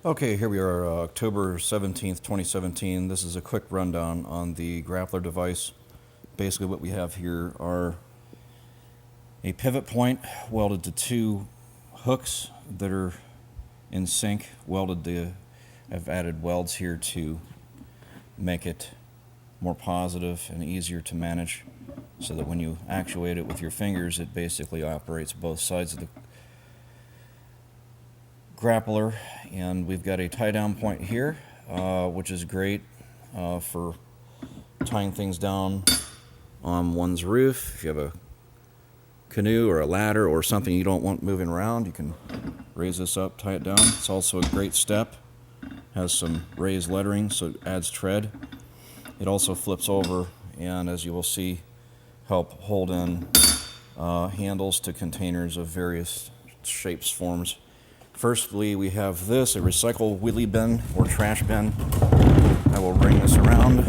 Okay, here we are, October 17th, 2017. This is a quick rundown on the grappler device. Basically what we have here are a pivot point welded to two hooks that are in sync, I've added welds here to make it more positive and easier to manage so that when you actuate it with your fingers, it basically operates both sides of the grappler. And we've got a tie down point here, which is great for tying things down on one's roof. If you have a canoe or a ladder or something you don't want moving around, you can raise this up, tie it down. It's also a great step. Has some raised lettering, so it adds tread. It also flips over, and as you will see, help hold in handles to containers of various shapes, forms. Firstly, we have this, a recycle wheelie bin or trash bin. I will bring this around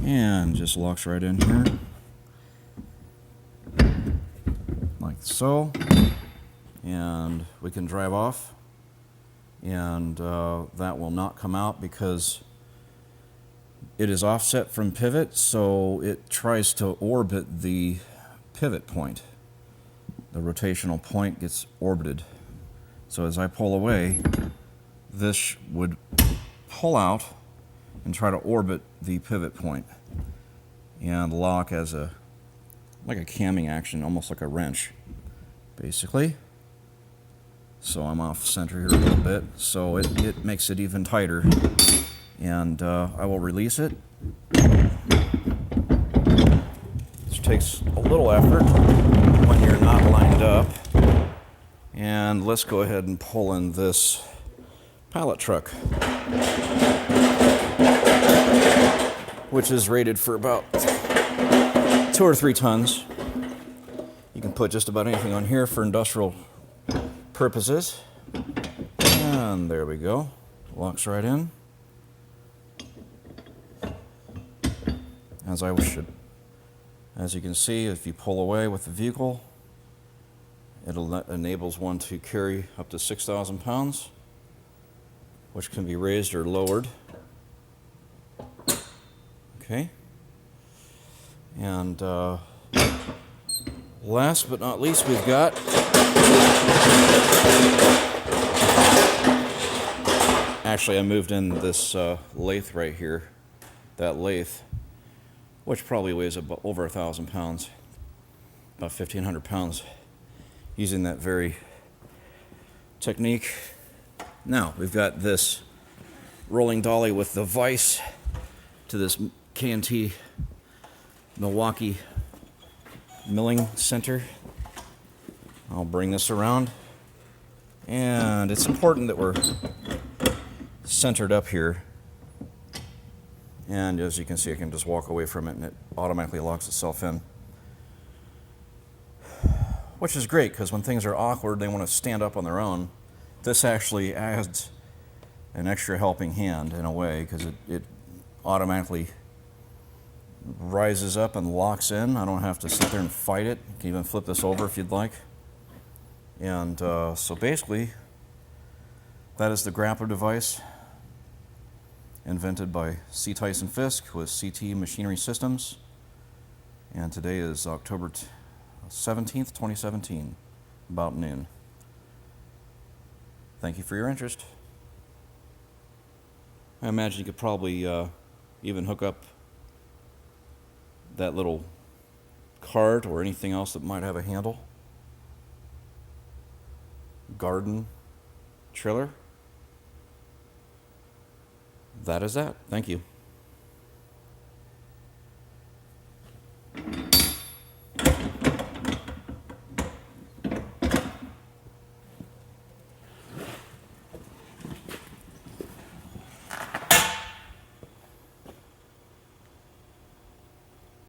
and just locks right in here, like so. And we can drive off, and that will not come out because it is offset from pivot, so it tries to orbit the pivot point. The rotational point gets orbited. So as I pull away, this would pull out and try to orbit the pivot point and lock as like a camming action, almost like a wrench, basically. So I'm off center here a little bit, so it makes it even tighter. And I will release it. This takes a little effort when you're not lined up. And let's go ahead and pull in this pallet truck, which is rated for about 2 or 3 tons. You can put just about anything on here for industrial purposes. And there we go. Locks right in. As you can see, if you pull away with the vehicle, it enables one to carry up to 6,000 pounds, which can be raised or lowered. Okay. And last but not least, we've got actually I moved in this lathe right here. That lathe, which probably weighs about over 1,000 pounds, about 1,500 pounds, using that very technique. Now we've got this rolling dolly with the vise to this K&T Milwaukee milling center. I'll bring this around, and it's important that we're centered up here. And as you can see, I can just walk away from it and it automatically locks itself in. Which is great, because when things are awkward, they want to stand up on their own. This actually adds an extra helping hand in a way, because it automatically rises up and locks in. I don't have to sit there and fight it. You can even flip this over if you'd like. And so basically, that is the grappler device, invented by C. Tyson Fisk with CT Machinery Systems. And today is October 17th, 2017, about noon. Thank you for your interest. I imagine you could probably even hook up that little cart or anything else that might have a handle. Garden trailer. That is that. Thank you.